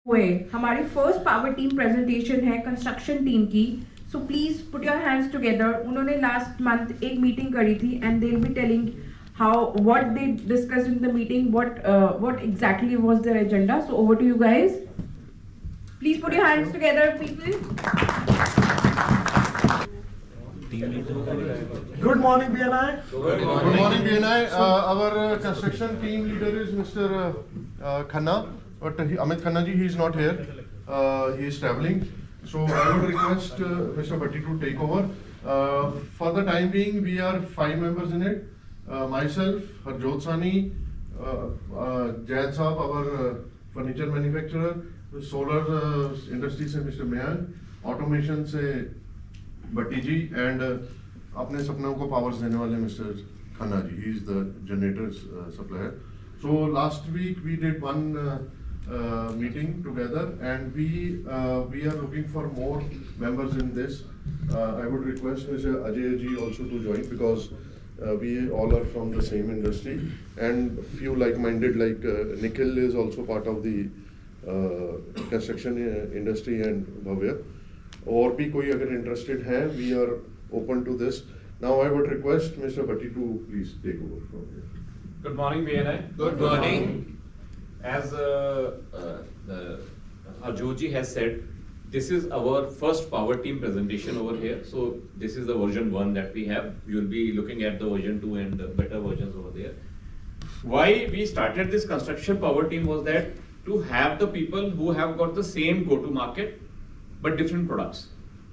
हुए हमारी first power team presentation है कंस्ट्रक्शन टीम की. So please put your hands together. उन्होंने लास्ट मंथ एक मीटिंग करी थी and they will be telling how what they discuss in the meeting, what exactly was their agenda. So over to you guys. Please put your hands together people. Good morning, BNI. Good morning, BNI. Our construction team leader is Mr. Khanna, but Amit Khanna ji, he is not here. He is traveling. So I would request Mr. Bhatti to take over. For the time being, we are 5 members in it. Myself, Harjot Sani, Jain Saab, our furniture manufacturer, solar industry से Mr. Mayan, automation से भट्टी जी and अपने सपनों को powers देने वाले mister Khanna ji. He is the generators supplier. So last week we did one meeting together and we are looking for more members in this. I would request mister Ajay ji also to join because we all are from the same industry and few like-minded like Nikhil is also part of the construction industry and Bhavya. और भी कोई अगर interested है, we are open to this. Now I would request mister Bhatti to please take over from here. Good morning, BNI. Good morning. As Arjoji has said, this is our first power team presentation over here. So this is the version 1 that we have. We will be looking at the version 2 and better versions over there. Why we started this construction power team was that to have the people who have got the same go-to market but different products.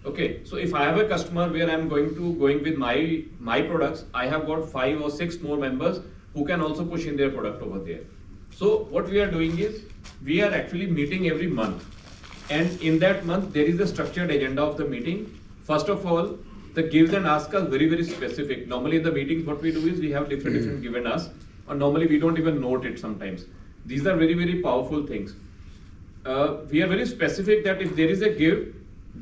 Okay, so if I have a customer where I'm going with my products, I have got 5 or 6 more members who can also push in their product over there. So what we are doing is we are actually meeting every month, and in that month there is a structured agenda of the meeting. First of all, the gives and asks are very very specific. Normally in the meetings what we do is we have different give and ask, or normally we don't even note it sometimes. These are very very powerful things. We are very specific that if there is a give,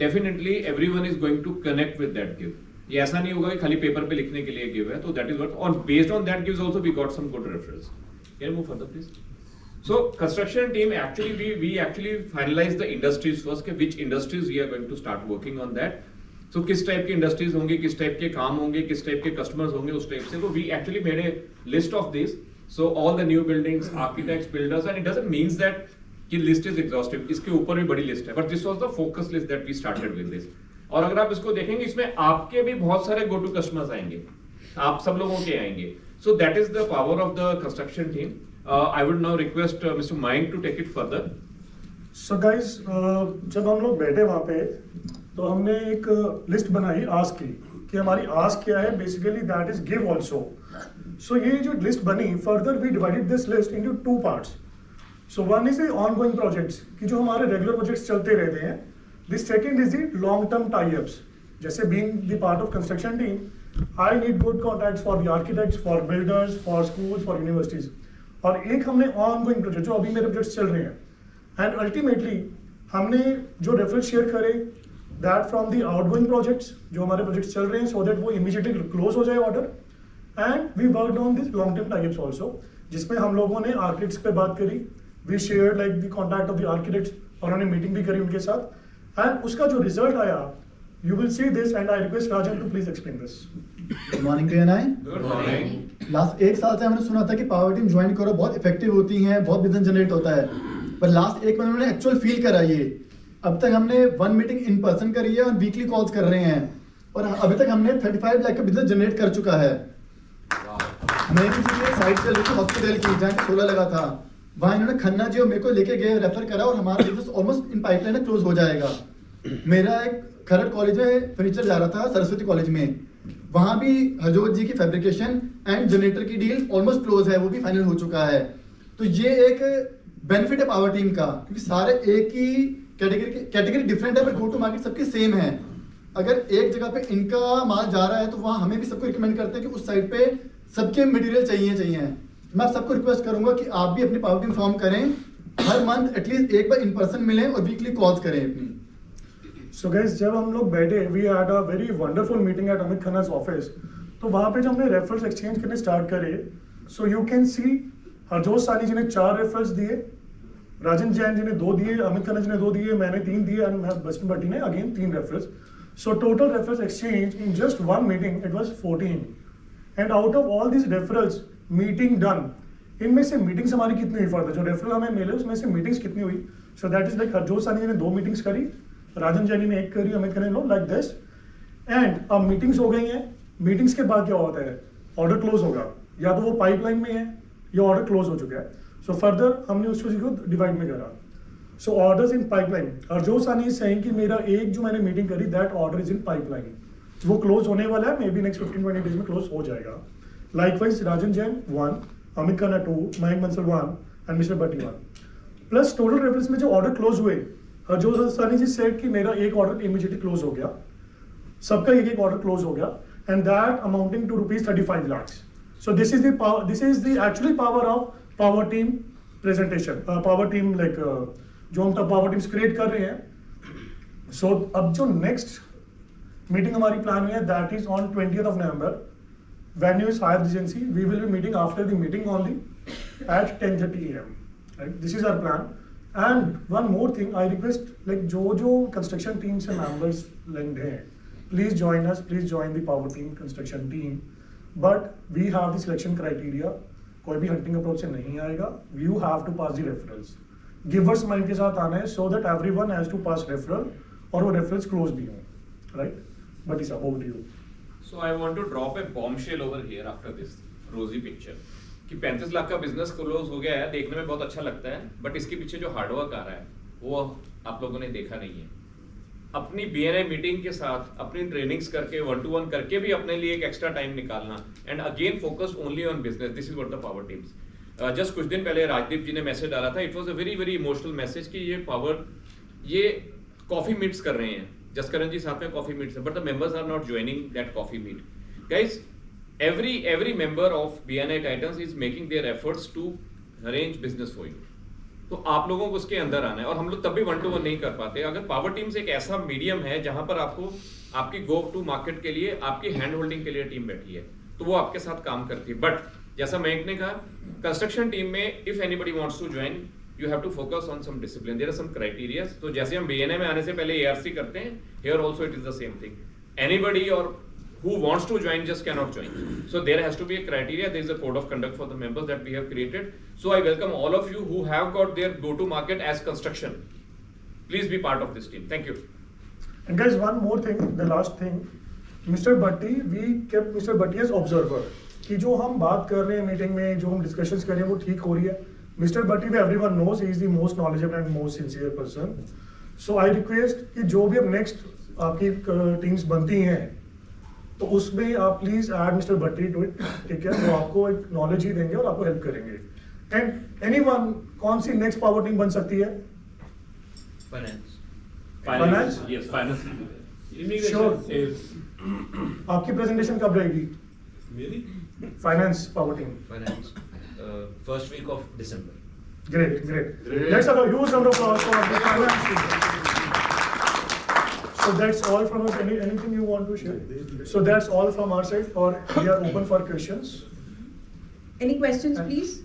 definitely everyone is going to connect with that give. ये ऐसा नहीं होगा कि खाली paper पे लिखने के लिए give है. तो that is what, और based on that gives also we got some good referrals. Can you move further please? So construction team actually we actually finalize the industries first कि which industries we are going to start working on that. So किस type के industries होंगे, किस type के काम होंगे, किस type के customers होंगे, उस टाइप से. तो we actually made a list of this. So all the new buildings, architects, builders, and it doesn't means that कि लिस्ट इज एग्जॉस्टिव. इसके ऊपर भी बड़ी लिस्ट है, but this was the focus list that we started with this. और अगर आप इसको देखेंगे इसमें आपके भी बहुत सारे गो टू कस्टमर्स आएंगे, आप सब लोगों के आएंगे. So that is the power of the construction team. I would now request mister Mayank to take it further. So guys, जब हम लोग बैठे वहाँ पे तो हमने एक लिस्ट बनाई आस्क की कि हमारी आस्क क्या है. Basically that is give also. So ये जो लिस्ट बनी, further we divided this list into 2 parts. So one is the ongoing projects कि जो हमारे regular projects चलते रहते हैं. The second is the long term tie-ups. जैसे being the part of construction team, I need good contacts for the architects, for builders, for schools, for universities. और एक हमने ongoing project जो अभी मेरे projects चल रहे हैं. And ultimately हमने जो reference share करे that from the outgoing projects जो हमारे projects चल रहे हैं, so that वो immediately close हो जाए order. And we worked on this long term tie-ups also, जिसमें हम लोगों ने architects पे बात करी. We shared like the contact of the architects और हमने मीटिंग भी करी उनके साथ. एंड उसका जो रिजल्ट आया, you will see this and I request Rajan to please explain this. Good morning BNI. Good morning. Last 1 साल से हमने सुना था कि पावर टीम ज्वाइन करो, बहुत इफेक्टिव होती हैं, बहुत बिजनेस जनरेट होता है. पर लास्ट 1 महीने में एक्चुअल फील करा ये. अब तक हमने 1 मीटिंग इन पर्सन करी है और वीकली कॉल्स कर रहे हैं, और अभी तक हमने 35 लाख का बिजनेस जनरेट कर चुका है. मेरी साइट चल रही थी हॉस्पिटल की, जहाँ 16 लगा था. वहाँ इन्होंने खन्ना जी और मेरे को लेके गए, रेफर करा, और हमारा business almost in pipeline close हो जाएगा. मेरा एक खरड़ कॉलेज में फर्नीचर जा रहा था, सरस्वती कॉलेज में, वहाँ भी हरजोत जी की फैब्रिकेशन एंड जनरेटर की डील ऑलमोस्ट क्लोज है, वो भी फाइनल हो चुका है. तो ये एक बेनिफिट है पावर टीम का, क्योंकि सारे एक ही कैटेगरी डिफरेंट है, पर गो टू मार्केट सबके सेम है. अगर एक जगह पे इनका माल जा रहा है तो वहाँ हमें भी सबको रिकमेंड करते हैं कि उस साइड पे सबके मटेरियल चाहिए. मैं आप सबको रिक्वेस्ट करूंगा कि आप भी अपनी पावर टीम फॉर्म करें, हर मंथ एटलीस्ट एक बार इन पर्सन मिलें और वीकली कॉल्स करें अपनी. सो गाइस, जब हम लोग बैठे, we had a very wonderful meeting at Amit Khanna's office. तो वहाँ पे जब हमने रेफरल्स एक्सचेंज करने स्टार्ट करे, so you can see Harjot सानी जी ने 4 रेफरल्स दिए, राजन जैन जी ने 2 दिए, अमित खन्ना जी ने 2 दिए, मैंने 3 दिए एंड बस्टन भट्टी ने again 3 reference. So total referrals exchange in just one meeting it was 14. And out of all these referrals, meeting done. इनमें से मीटिंग्स हमारी कितनी हुई फर्दर जो रेफरल हमें मिले उसमें से मीटिंग्स कितनी हुई. सो दैट इज लाइक हरजोत सानी जी ने 2 मीटिंग्स करी, राजन जैनी ने 1 करी, अमित खन्ना ने लाइक दिस. एंड अब मीटिंग्स हो गई हैं. मीटिंग्स के बाद क्या होता है, ऑर्डर क्लोज होगा, या तो वो पाइपलाइन में है या ऑर्डर क्लोज हो चुका है. सो फर्दर हमने उस चीज को डिवाइड में करा. सो ऑर्डर्स इन पाइपलाइन, हरजोत सानी इज सेइंग कि मेरा एक जो मैंने मीटिंग करी that order is in pipeline, वो क्लोज होने वाला है, मे बी नेक्स्ट 15-20 डेज में क्लोज हो जाएगा. Likewise Rajan Jain 1, Amit Khanna 2, Mayank Bansal 1 and mister Bhatti 1. Plus total reference में जो ऑर्डर क्लोज हुए, हरजोत सानी जी सेड कि मेरा एक ऑर्डर इमीडिएटली क्लोज हो गया, सबका एक ऑर्डर क्लोज हो गया, and that amounting to rupees 35 lakh. So this is the power, this is the actually power of power team presentation, power team like जो हम पावर टीम्स क्रिएट कर रहे हैं. सो अब जो नेक्स्ट मीटिंग हमारी प्लान हुई है that is on 20th of November. Venue is Hyatt Regency. We will be meeting after the meeting only at 10:30 AM. Right? This is our plan. And one more thing, I request like जो construction team से members linked हैं, please join us. Please join the power team construction team. But we have the selection criteria. कोई भी hunting approach से नहीं आएगा. You have to pass the referrals. Givers mind के साथ आना है so that everyone has to pass referral और वो रेफरल्स क्लोज भी हों. Right, but is over to you. So I want to drop a bombshell over here after this rosy picture कि 35 लाख का बिजनेस क्लोज हो गया है, देखने में बहुत अच्छा लगता है, बट इसके पीछे जो हार्डवर्क आ रहा है वो आप लोगों ने देखा नहीं है. अपनी BNI मीटिंग के साथ अपनी ट्रेनिंग्स करके 1-to-1 करके भी अपने लिए एक एक्स्ट्रा टाइम निकालना and again focused only on business. This is what the power teams. Just कुछ दिन पहले राजदीप जी ने मैसेज डाला था, it was a very very emotional message कि ये कॉफी मीट्स कर रहे हैं, जसकरण जी साथ में कॉफी मीट्स है, but the members are not joining that coffee meet. Guys, every member of BNI Titans is making their efforts to arrange business for you. तो आप लोगों को उसके अंदर आना है, और हम लोग तब भी 1-to-1 नहीं कर पाते. अगर पावर टीम्स एक ऐसा मीडियम है जहां पर आपको आपकी गो टू मार्केट के लिए, आपकी हैंड होल्डिंग के लिए टीम बैठी है, तो वो आपके साथ काम करती है. बट जैसा मयंक ने कहा, कंस्ट्रक्शन टीम में if anybody wants to join, you have to focus on some discipline. There are some criteria. तो जैसे हम BNI में आने से पहले ARC करते हैं, here also it is the same thing. Anybody और who wants to join just cannot join. So there has to be a criteria. There is a code of conduct for the members that we have created. So I welcome all of you who have got their go-to market as construction. Please be part of this team. Thank you. And guys, one more thing, the last thing, Mr. Bhatti, we kept Mr. Bhatti as observer. कि जो हम बात कर रहे हैं meeting में, जो हम डिस्कशंस कर रहे हैं वो ठीक हो रही है. Mr. Bhatti भी everyone knows he is the most knowledgeable and most sincere person. So I request कि जो भी अब next आपकी टीम्स बनती हैं तो उसमें आप please add mister Bhatti to it. ठीक है, वो आपको एक नॉलेज ही देंगे और आपको हेल्प करेंगे. एंड एनीवन, कौन सी नेक्स्ट पावर टीम बन सकती है? Finance. Finance? Yes, finance. Sure. Sales. आपकी प्रेजेंटेशन कब रहेगी? मेरी finance power team. Finance, first week of December. Great. Let's have a huge round of applause for the finance team. So that's all from us. Anything you want to share? So that's all from our side, or we are open for questions. Any questions, please?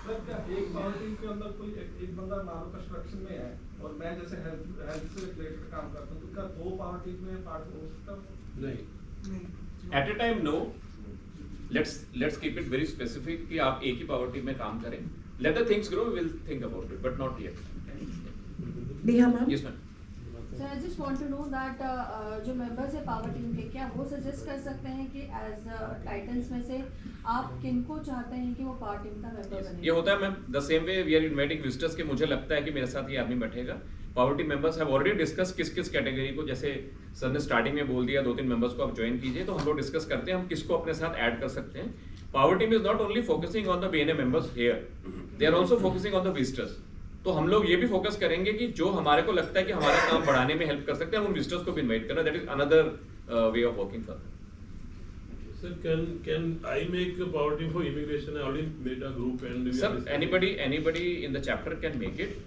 Sir, क्या एक power team के अंदर कोई एक बंदा मान लो construction में है और मैं जैसे हेल्थ से रिलेटेड काम करता हूँ, तो क्या 2 पावर टीम में पार्ट हो सकता है? नहीं. At a time, no. Let's keep it very specific कि आप एक ही पावर टीम में काम करें. Let the things grow. We'll think about it, but not yet. Neha ma'am. Yes, ma'am. So I just want to know that जो members है power team के, क्या वो सजेस्ट कर सकते हैं कि एज टाइटन्स में से आप किनको चाहते हैं कि वो पावर टीम का मेंबर बने? ये होता है ma'am, the same way we are inviting visitors के. मुझे लगता है कि मेरे साथ ये आदमी बैठेगा. Power team members have already discuss किस कैटेगरी को, जैसे सर ने स्टार्टिंग में बोल दिया 2-3 मेंबर्स को आप ज्वाइन कीजिए, तो हम लोग डिस्कस करते हैं हम किसको अपने साथ ऐड कर सकते हैं. Power team is not only focusing on the BNI members here, they are also focusing on the visitors. तो हम लोग ये भी फोकस करेंगे कि जो हमारे को लगता है कि हमारा काम बढ़ाने में हेल्प कर सकते हैं, हम उन विजिटर्स को भी इनवाइट करना. That is another way of working for. Sir, can I make a power team for immigration? I already made a group and we Sir, are anybody in the chapter can make it.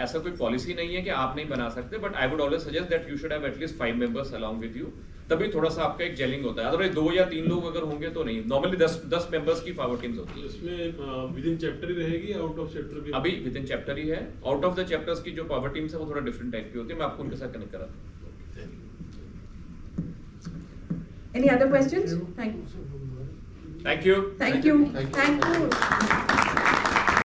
ऐसा कोई policy नहीं है कि आप नहीं बना सकते, but I would always suggest that you should have at least 5 members along with you, तभी थोड़ा सा आपका एक जेलिंग होता है। अदरवाइज 2 या 3 लोग अगर होंगे तो नहीं, नॉर्मली 10 मेंबर्स की पावर टीम्स होती है। इसमें विद इन चैप्टर ही रहेगी, आउट ऑफ चैप्टर भी? अभी विद इन चैप्टर ही है, आउट ऑफ द चैप्टर्स की जो पावर टीम्स है वो थोड़ा डिफरेंट टाइप की होती है, मैं आपको उनके साथ कनेक्ट कराता हूँ। Any other questions? Thank you. Thank you. Thank you. Thank you. Thank you.